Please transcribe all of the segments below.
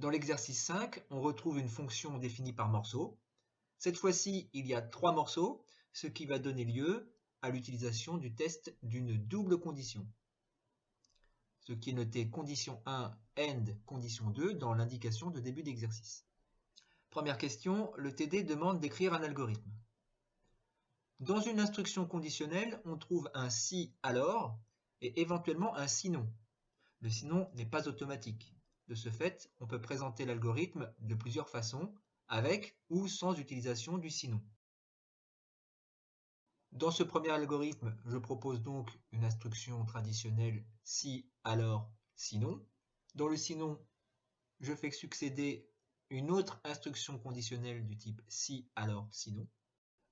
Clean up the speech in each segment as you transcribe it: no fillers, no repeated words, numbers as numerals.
Dans l'exercice 5, on retrouve une fonction définie par morceaux. Cette fois-ci, il y a 3 morceaux, ce qui va donner lieu à l'utilisation du test d'une double condition. Ce qui est noté condition 1, end, condition 2 dans l'indication de début d'exercice. Première question, le TD demande d'écrire un algorithme. Dans une instruction conditionnelle, on trouve un si alors et éventuellement un sinon. Le sinon n'est pas automatique. De ce fait, on peut présenter l'algorithme de plusieurs façons, avec ou sans utilisation du sinon. Dans ce premier algorithme, je propose donc une instruction traditionnelle si, alors, sinon. Dans le sinon, je fais succéder une autre instruction conditionnelle du type si, alors, sinon.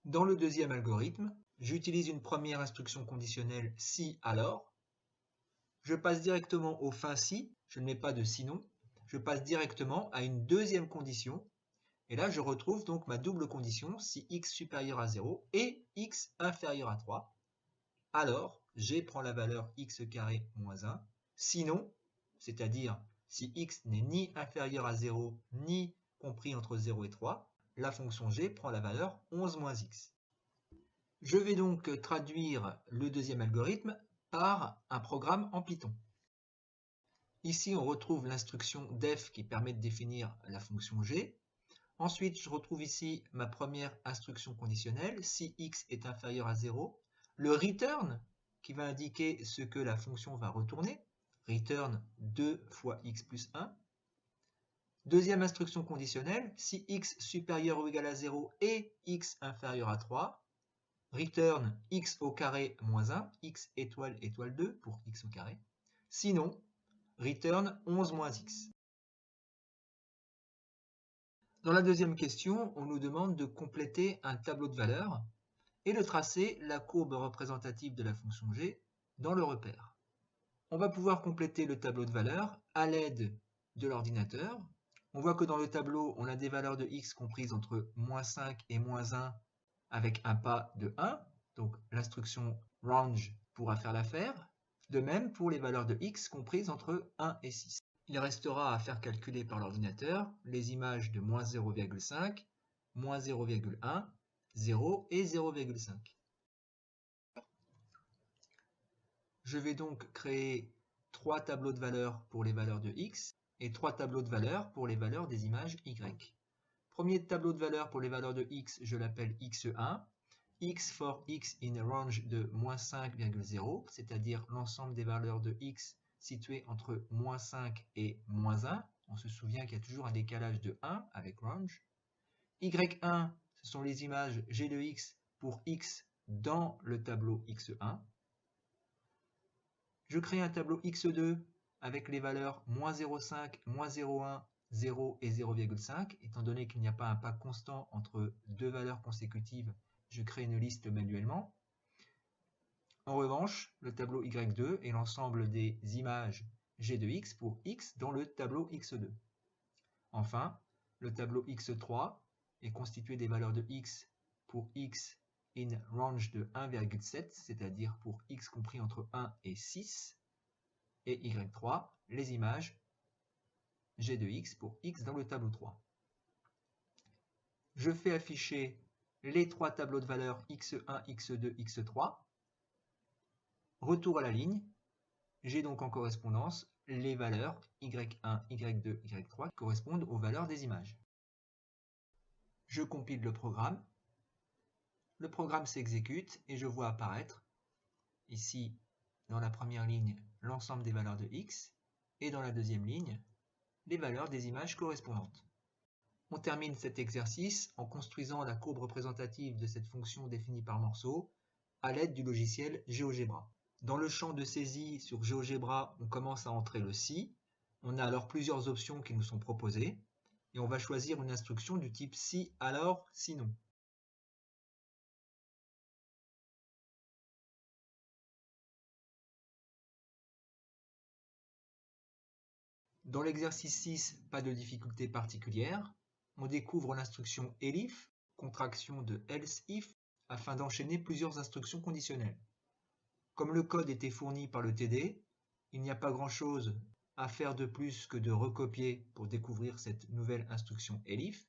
Dans le deuxième algorithme, j'utilise une première instruction conditionnelle si, alors. Je passe directement au fin si, je ne mets pas de sinon. Je passe directement à une deuxième condition. Et là, je retrouve donc ma double condition si x supérieur à 0 et x inférieur à 3. Alors, g prend la valeur x carré moins 1. Sinon, c'est-à-dire si x n'est ni inférieur à 0, ni compris entre 0 et 3, la fonction g prend la valeur 11 moins x. Je vais donc traduire le deuxième algorithme par un programme en Python. Ici, on retrouve l'instruction def qui permet de définir la fonction g. Ensuite, je retrouve ici ma première instruction conditionnelle, si x est inférieur à 0. Le return, qui va indiquer ce que la fonction va retourner. Return 2 fois x plus 1. Deuxième instruction conditionnelle, si x supérieur ou égal à 0 et x inférieur à 3. Return x au carré moins 1, x étoile étoile 2 pour x au carré. Sinon, return 11 moins x. Dans la deuxième question, on nous demande de compléter un tableau de valeurs et de tracer la courbe représentative de la fonction g dans le repère. On va pouvoir compléter le tableau de valeurs à l'aide de l'ordinateur. On voit que dans le tableau, on a des valeurs de x comprises entre moins 5 et moins 1 avec un pas de 1. Donc l'instruction range pourra faire l'affaire. De même pour les valeurs de x comprises entre 1 et 6. Il restera à faire calculer par l'ordinateur les images de moins 0,5, moins 0,1, 0 et 0,5. Je vais donc créer 3 tableaux de valeurs pour les valeurs de x et 3 tableaux de valeurs pour les valeurs des images y. Premier tableau de valeurs pour les valeurs de x, je l'appelle x1. X for x in a range de moins 5,0, c'est-à-dire l'ensemble des valeurs de x situées entre moins 5 et moins 1. On se souvient qu'il y a toujours un décalage de 1 avec range. Y1, ce sont les images g de x pour x dans le tableau x1. Je crée un tableau x2 avec les valeurs moins 0,5, moins 0,1, 0 et 0,5. Étant donné qu'il n'y a pas un pas constant entre deux valeurs consécutives, je crée une liste manuellement. En revanche, le tableau y2 est l'ensemble des images g de x pour x dans le tableau x2. Enfin, le tableau x3 est constitué des valeurs de x pour x in range de 1,7, c'est-à-dire pour x compris entre 1 et 6, et y3, les images g de x pour x dans le tableau 3. Je fais afficher les 3 tableaux de valeurs x1, x2, x3. Retour à la ligne. J'ai donc en correspondance les valeurs y1, y2, y3 qui correspondent aux valeurs des images. Je compile le programme. Le programme s'exécute et je vois apparaître ici dans la première ligne l'ensemble des valeurs de x et dans la deuxième ligne les valeurs des images correspondantes. On termine cet exercice en construisant la courbe représentative de cette fonction définie par morceaux à l'aide du logiciel GeoGebra. Dans le champ de saisie sur GeoGebra, on commence à entrer le si. On a alors plusieurs options qui nous sont proposées et on va choisir une instruction du type si, alors, sinon. Dans l'exercice 6, pas de difficulté particulière. On découvre l'instruction elif, contraction de else if, afin d'enchaîner plusieurs instructions conditionnelles. Comme le code était fourni par le TD, il n'y a pas grand-chose à faire de plus que de recopier pour découvrir cette nouvelle instruction elif.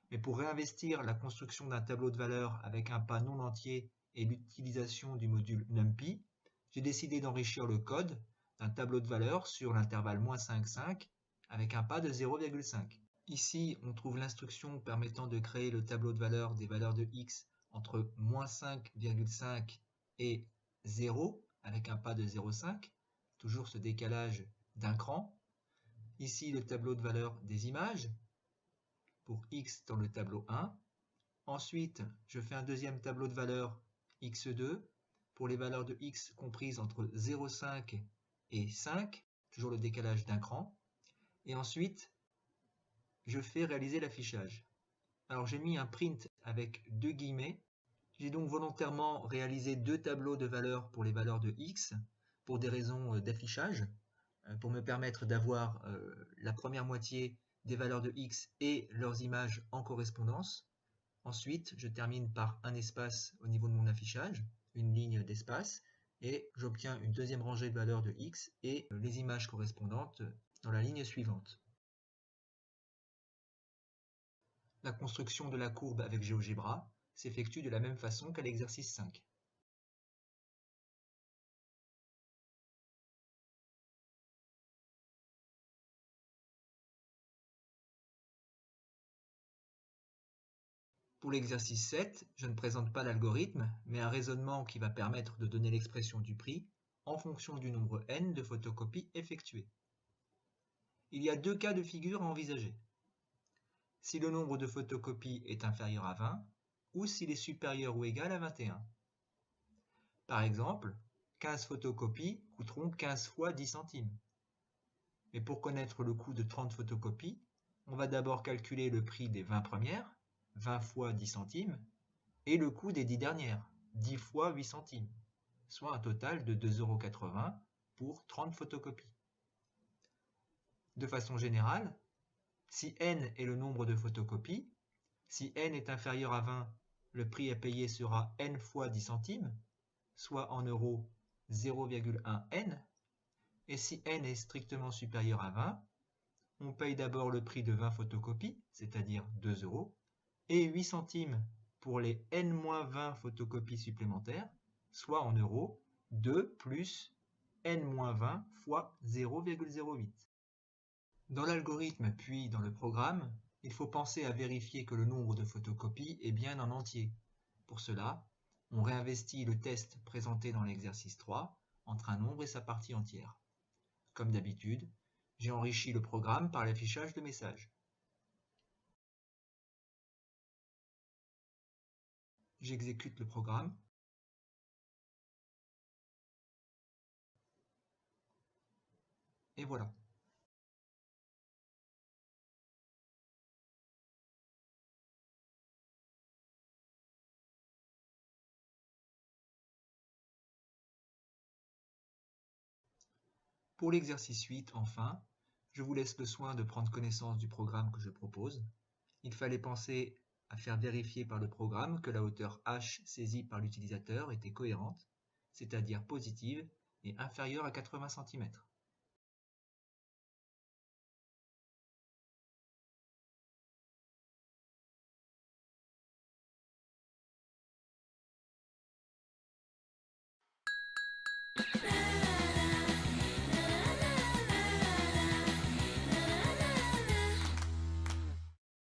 Mais pour réinvestir la construction d'un tableau de valeurs avec un pas non entier et l'utilisation du module NumPy, j'ai décidé d'enrichir le code d'un tableau de valeurs sur l'intervalle -5, 5 avec un pas de 0,5. Ici, on trouve l'instruction permettant de créer le tableau de valeurs des valeurs de x entre -5,5 et 0 avec un pas de 0,5, toujours ce décalage d'un cran. Ici, le tableau de valeurs des images pour x dans le tableau 1. Ensuite, je fais un deuxième tableau de valeurs x2 pour les valeurs de x comprises entre 0,5 et 5, toujours le décalage d'un cran. Et ensuite, je fais réaliser l'affichage. Alors j'ai mis un print avec deux guillemets. J'ai donc volontairement réalisé deux tableaux de valeurs pour les valeurs de x pour des raisons d'affichage, pour me permettre d'avoir la première moitié des valeurs de x et leurs images en correspondance. Ensuite, je termine par un espace au niveau de mon affichage, une ligne d'espace, et j'obtiens une deuxième rangée de valeurs de x et les images correspondantes dans la ligne suivante. La construction de la courbe avec GeoGebra s'effectue de la même façon qu'à l'exercice 5. Pour l'exercice 7, je ne présente pas l'algorithme, mais un raisonnement qui va permettre de donner l'expression du prix en fonction du nombre n de photocopies effectuées. Il y a deux cas de figure à envisager. Si le nombre de photocopies est inférieur à 20 ou s'il est supérieur ou égal à 21. Par exemple, 15 photocopies coûteront 15 fois 10 centimes. Mais pour connaître le coût de 30 photocopies, on va d'abord calculer le prix des 20 premières, 20 fois 10 centimes, et le coût des 10 dernières, 10 fois 8 centimes, soit un total de 2,80 € pour 30 photocopies. De façon générale, si n est le nombre de photocopies, si n est inférieur à 20, le prix à payer sera n fois 10 centimes, soit en euros 0,1 n, et si n est strictement supérieur à 20, on paye d'abord le prix de 20 photocopies, c'est-à-dire 2 €, et 8 centimes pour les n-20 photocopies supplémentaires, soit en euros 2 plus n-20 fois 0,08. Dans l'algorithme puis dans le programme, il faut penser à vérifier que le nombre de photocopies est bien en entier. Pour cela, on réinvestit le test présenté dans l'exercice 3 entre un nombre et sa partie entière. Comme d'habitude, j'ai enrichi le programme par l'affichage de messages. J'exécute le programme. Et voilà. Pour l'exercice 8, enfin, je vous laisse le soin de prendre connaissance du programme que je propose. Il fallait penser à faire vérifier par le programme que la hauteur h saisie par l'utilisateur était cohérente, c'est-à-dire positive et inférieure à 80 cm.